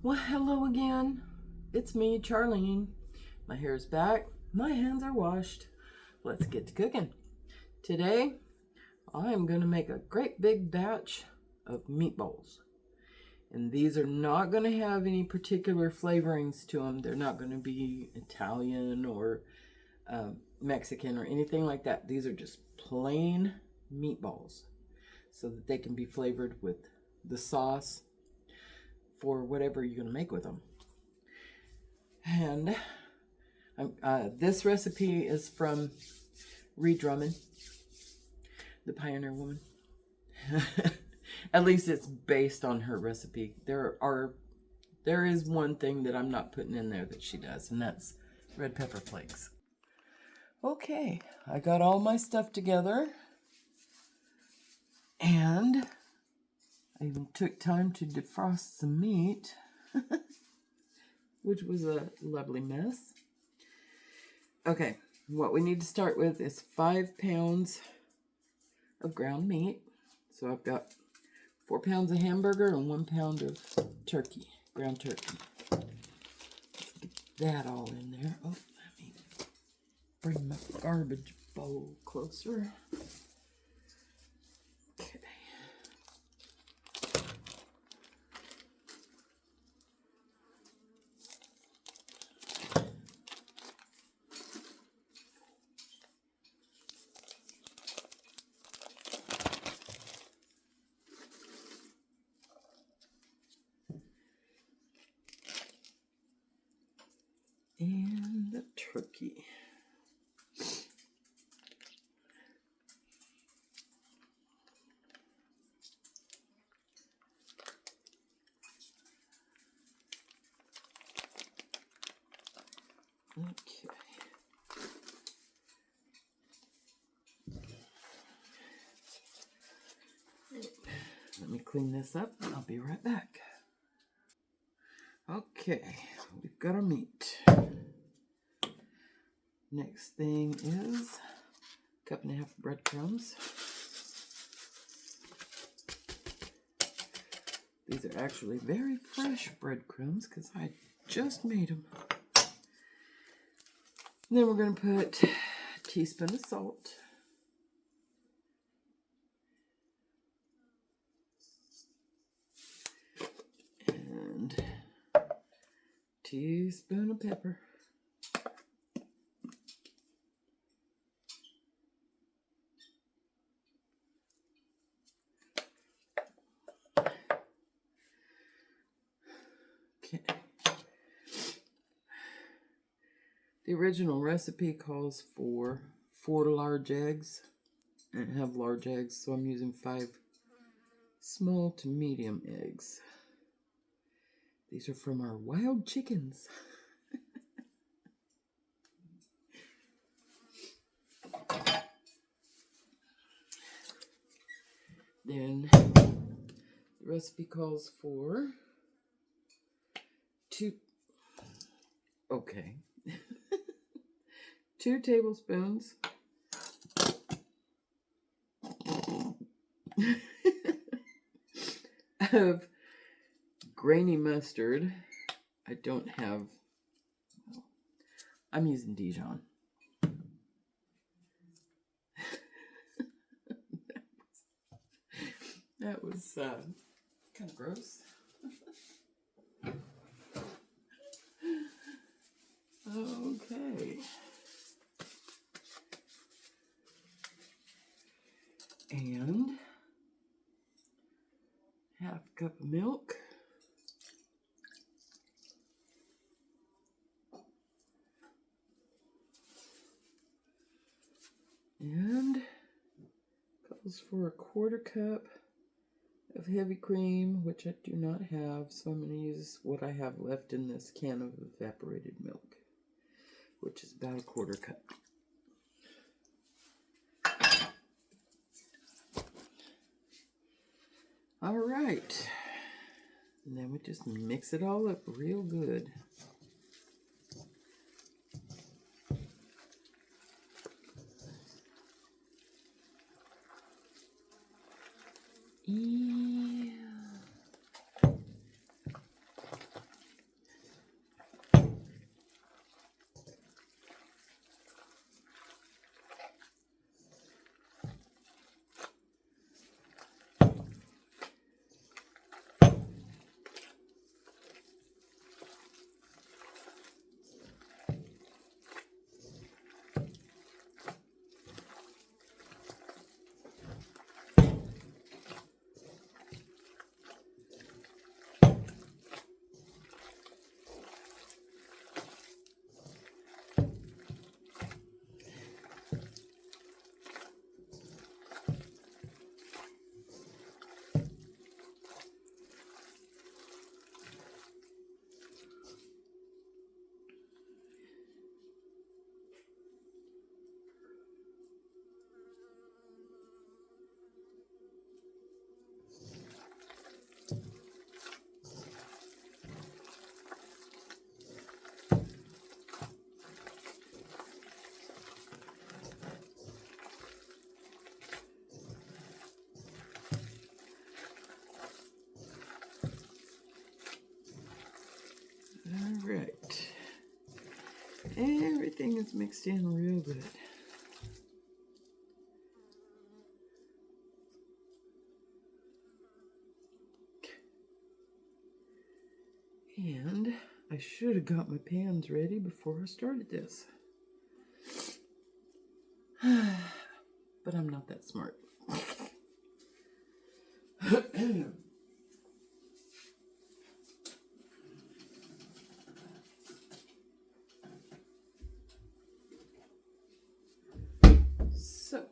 Well, hello again. It's me, Charlene. My hair is back. My hands are washed. Let's get to cooking. Today, I'm going to make a great big batch of meatballs. And these are not going to have any particular flavorings to them. They're not going to be Italian or Mexican or anything like that. These are just plain meatballs so that they can be flavored with the sauce for whatever you're going to make with them. And this recipe is from Ree Drummond, the Pioneer Woman. At least it's based on her recipe. There is one thing that I'm not putting in there that she does, and that's red pepper flakes. Okay, I got all my stuff together, and I even took time to defrost some meat, which was a lovely mess. Okay, what we need to start with is 5 pounds of ground meat. So I've got 4 pounds of hamburger and 1 pound of turkey, ground turkey. Let's get that all in there. Oh, let me bring my garbage bowl closer. Okay. And the turkey. Okay. Let me clean this up and I'll be right back. Okay, we've got our meat. Next thing is a 1.5 cups of breadcrumbs. These are actually very fresh breadcrumbs because I just made them. And then we're going to put a teaspoon of salt. And a teaspoon of pepper. Okay. The original recipe calls for 4 large eggs. I don't have large eggs, so I'm using 5 small to medium eggs. These are from our wild chickens. Then the recipe calls for 2 tablespoons of grainy mustard. I don't have, I'm using Dijon. That was kind of gross. Okay. And 1/2 cup of milk. And calls for a 1/4 cup of heavy cream, which I do not have, so I'm going to use what I have left in this can of evaporated milk, which is about a 1/4 cup. All right, and then we just mix it all up real good. Yeah. right. Everything is mixed in real good. And I should have got my pans ready before I started this. But I'm not that smart. So,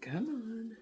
come on.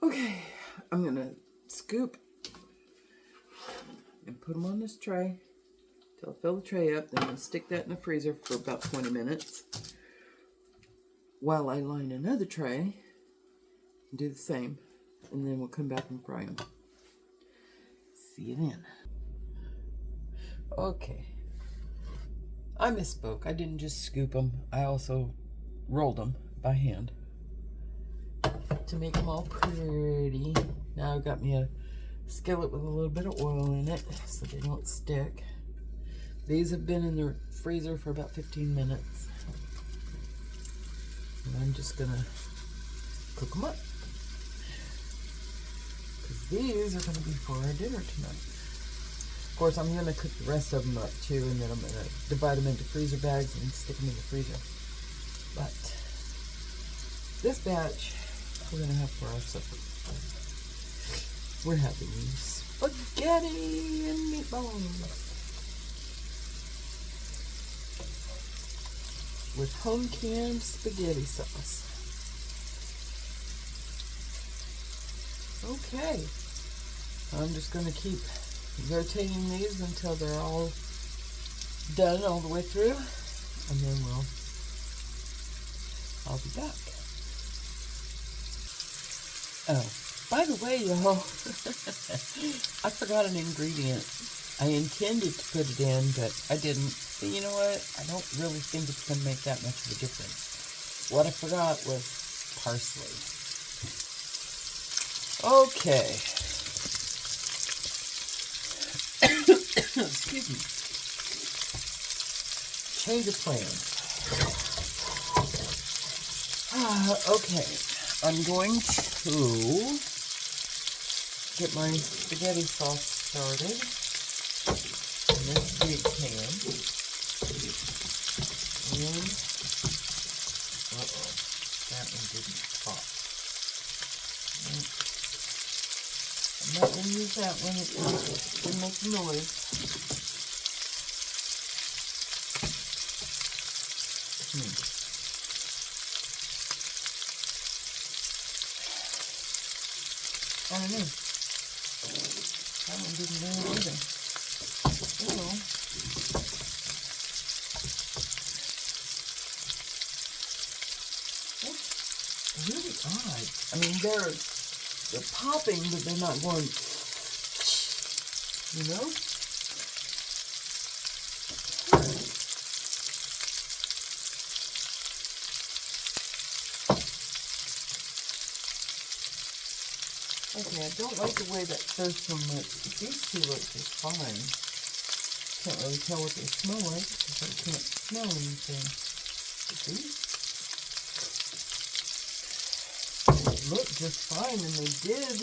Okay, I'm gonna scoop and put them on this tray till I fill the tray up. Then I'm gonna stick that in the freezer for about 20 minutes while I line another tray and do the same. And then we'll come back and fry them. See you then. Okay, I misspoke. I didn't just scoop them. I also rolled them by hand to make them all pretty. Now I've got me a skillet with a little bit of oil in it so they don't stick. These have been in the freezer for about 15 minutes. And I'm just gonna cook them up, because these are gonna be for our dinner tonight. Of course, I'm gonna cook the rest of them up too, and then I'm gonna divide them into freezer bags and stick them in the freezer. But this batch we're gonna have for our supper. We're having spaghetti and meatballs with home canned spaghetti sauce. Okay, I'm just gonna keep rotating these until they're all done all the way through, and then I'll be back. Oh, by the way, y'all, I forgot an ingredient. I intended to put it in, but I didn't. But you know what? I don't really think it's going to make that much of a difference. What I forgot was parsley. Okay. Excuse me. Change of plans. Okay. I'm going to get my spaghetti sauce started in this big pan. And, uh-oh, that one didn't pop. I'm not going to use that one, it didn't make a noise. I don't know. That one didn't know either. Oh. That's really odd. I mean, they're popping, but they're not going, you know? Okay, I don't like the way that first one looks. These two look just fine. Can't really tell what they smell like because I can't smell anything. But these look just fine, and they did.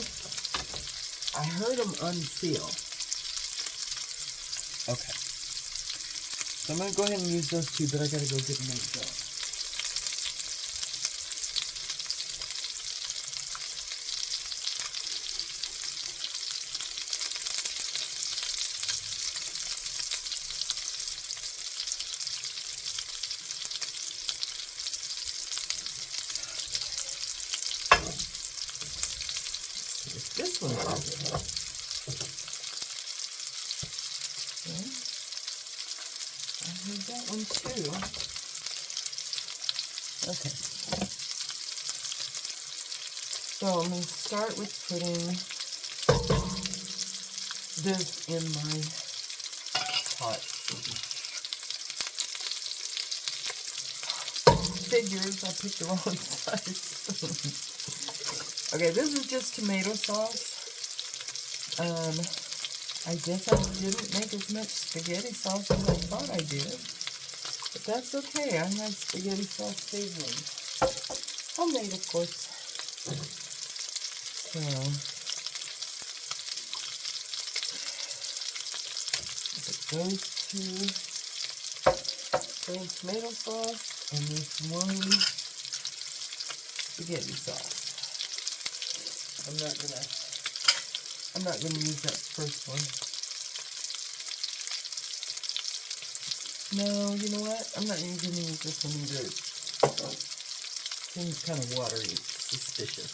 I heard them unseal. Okay. So I'm going to go ahead and use those two, but I got to go get them done. This one is good. Okay. I heard that one too. Okay. So I'm going to start with putting this in my pot. Figures, I picked the wrong size. Okay, this is just tomato sauce. I guess I didn't make as much spaghetti sauce as I thought I did. But that's okay. I have spaghetti sauce seasoning. Homemade, of course. So, put those two, plain tomato sauce, and this one spaghetti sauce. I'm not gonna use that first one. No, you know what? I'm not even gonna use this one either. It seems kind of watery, suspicious.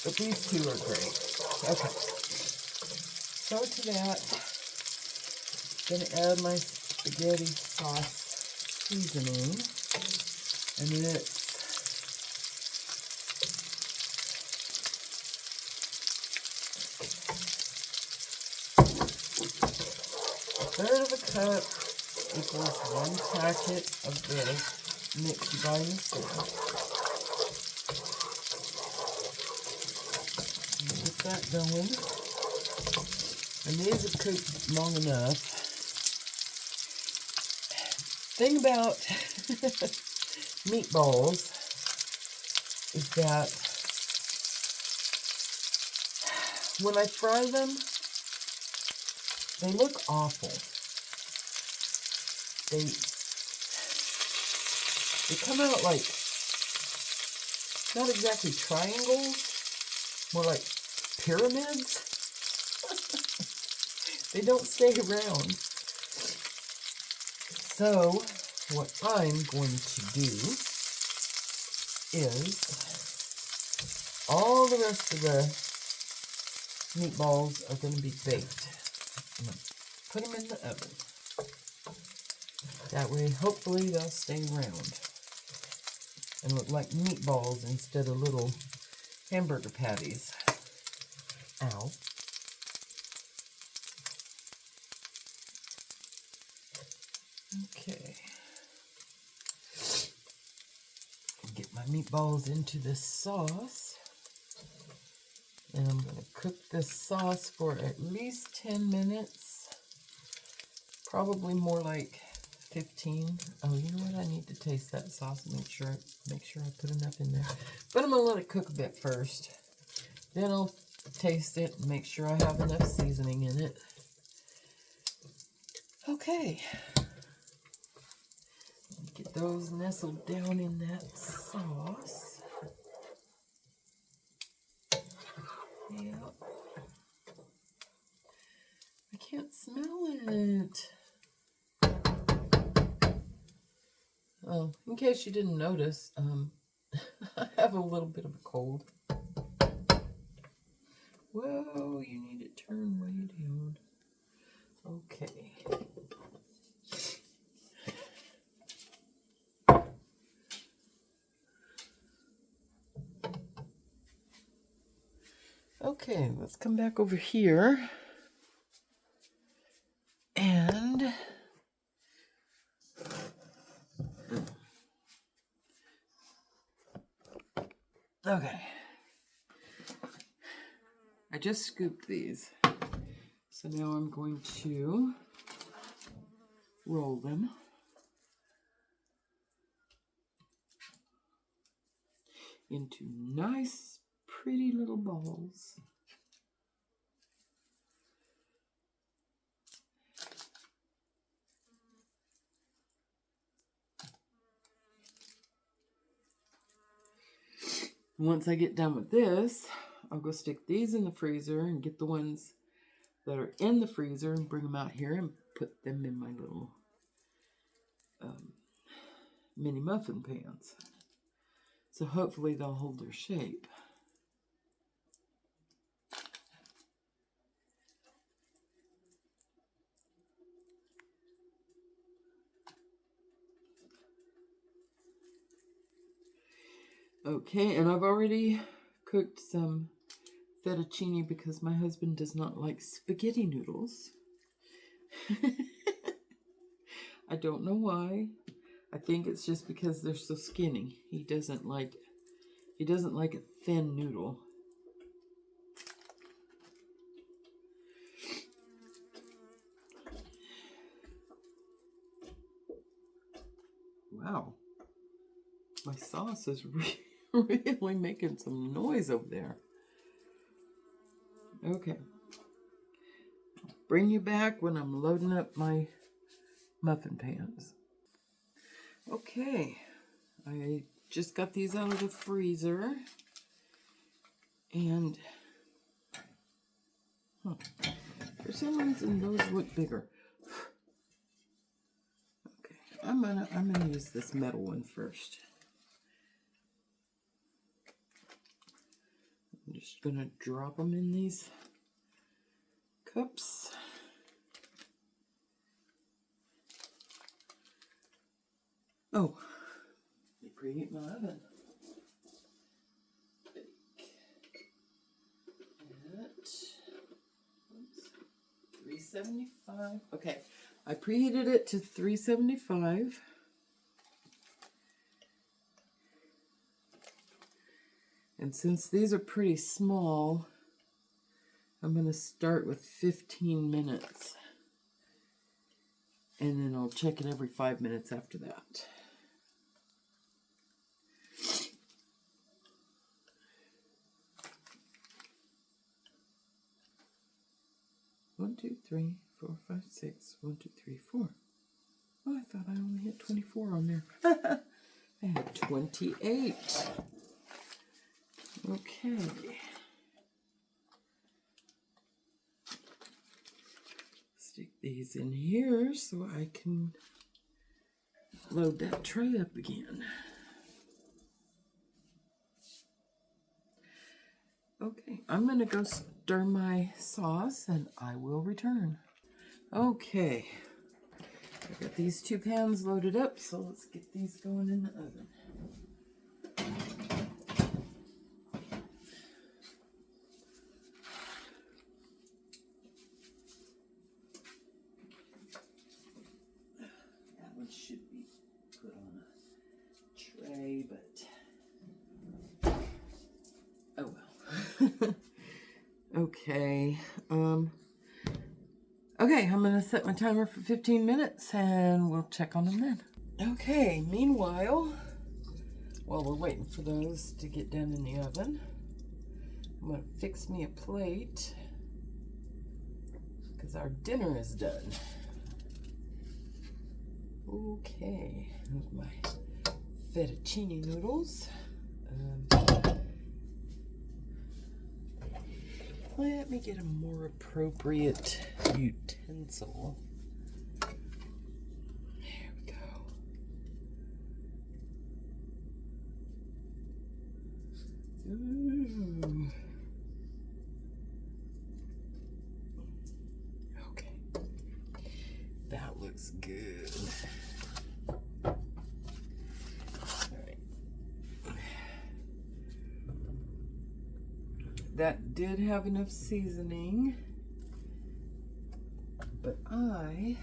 But these two are great. Okay. So to that, I'm gonna add my spaghetti sauce seasoning, and it's a third of a cup equals 1 packet of this mixed by yourself. Get that going. And these have cooked long enough. Thing about meatballs is that when I fry them, they look awful. They come out like, not exactly triangles, more like pyramids. They don't stay around. So, what I'm going to do is, all the rest of the meatballs are going to be baked. I'm going to put them in the oven. That way, hopefully, they'll stay round and look like meatballs instead of little hamburger patties. Ow. Okay. Get my meatballs into this sauce. And I'm going to cook this sauce for at least 10 minutes. Probably more like 15. Oh, you know what? I need to taste that sauce and make sure I put enough in there. But I'm going to let it cook a bit first. Then I'll taste it and make sure I have enough seasoning in it. Okay. Get those nestled down in that sauce. Yep. I can't smell it. Oh, in case you didn't notice, I have a little bit of a cold. Whoa, you need to turn way down. Okay, let's come back over here. And okay, I just scooped these. So now I'm going to roll them into nice, pretty little balls. Once I get done with this, I'll go stick these in the freezer and get the ones that are in the freezer and bring them out here and put them in my little mini muffin pans. So hopefully they'll hold their shape. Okay, and I've already cooked some fettuccine because my husband does not like spaghetti noodles. I don't know why. I think it's just because they're so skinny. He doesn't like a thin noodle. Wow. My sauce is really making some noise over there. Okay. Bring you back when I'm loading up my muffin pans. Okay. I just got these out of the freezer. And for some reason those look bigger. Okay. I'm gonna use this metal one first. I'm just gonna drop them in these cups. Oh, let me preheat my oven. At 375. Okay, I preheated it to 375. And since these are pretty small, I'm going to start with 15 minutes. And then I'll check it every 5 minutes after that. One, two, three, 4, 5, 6. 1, 2, 3, 4. Oh, I thought I only had 24 on there. I had 28. Okay. Stick these in here so I can load that tray up again. Okay, I'm going to go stir my sauce and I will return. Okay, I've got these 2 pans loaded up, so let's get these going in the oven. That one should be put on a tray, but oh well. Okay, okay, I'm going to set my timer for 15 minutes and we'll check on them then. Okay, meanwhile, while we're waiting for those to get done in the oven, I'm going to fix me a plate because our dinner is done. Okay, here's my fettuccine noodles. Let me get a more appropriate utensil. There we go. Ooh. Okay. That looks good. All right. that did have enough seasoning, but I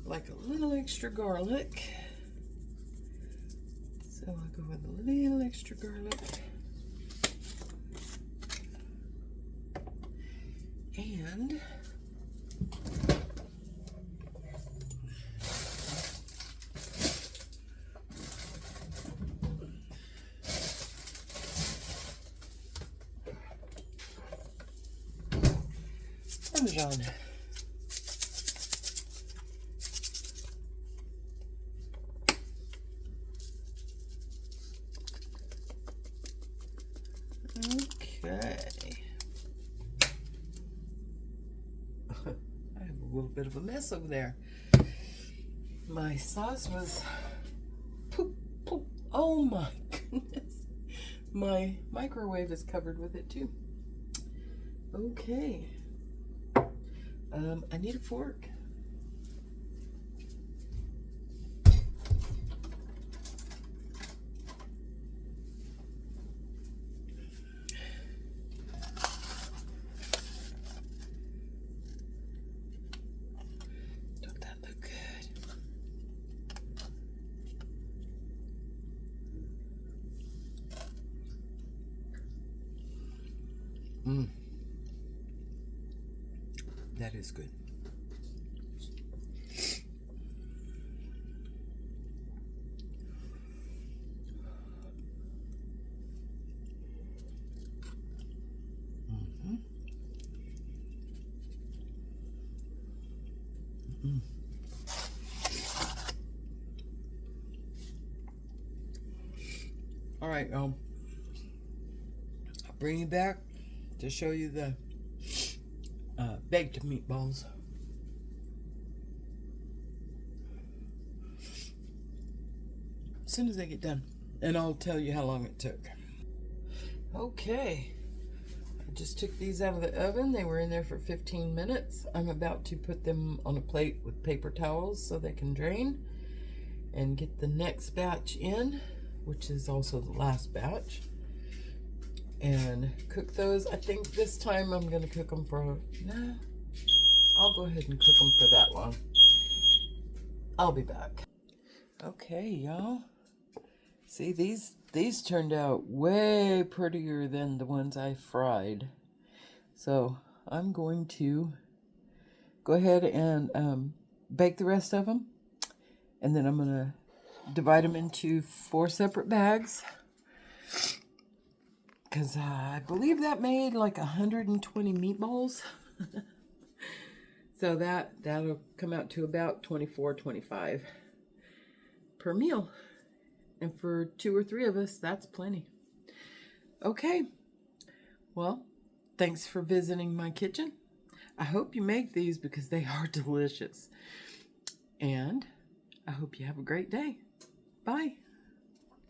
like a little extra garlic, so I'll go with a little extra garlic. And Parmesan. Okay. I have a little bit of a mess over there. My sauce was poop, poop. Oh my goodness. My microwave is covered with it too. Okay. I need a fork. Don't that look good? That is good. All right, I'll bring you back to show you the baked meatballs. As soon as they get done, and I'll tell you how long it took. Okay, I just took these out of the oven. They were in there for 15 minutes. I'm about to put them on a plate with paper towels so they can drain and get the next batch in, which is also the last batch, and cook those. I think this time I'm going to cook them for, I'll go ahead and cook them for that long. I'll be back. Okay, y'all. See, these turned out way prettier than the ones I fried. So I'm going to go ahead and bake the rest of them. And then I'm going to divide them into 4 separate bags. Because I believe that made like 120 meatballs. So that'll come out to about $24-25 per meal. And for 2 or 3 of us, that's plenty. Okay. Well, thanks for visiting my kitchen. I hope you make these because they are delicious. And I hope you have a great day. Bye.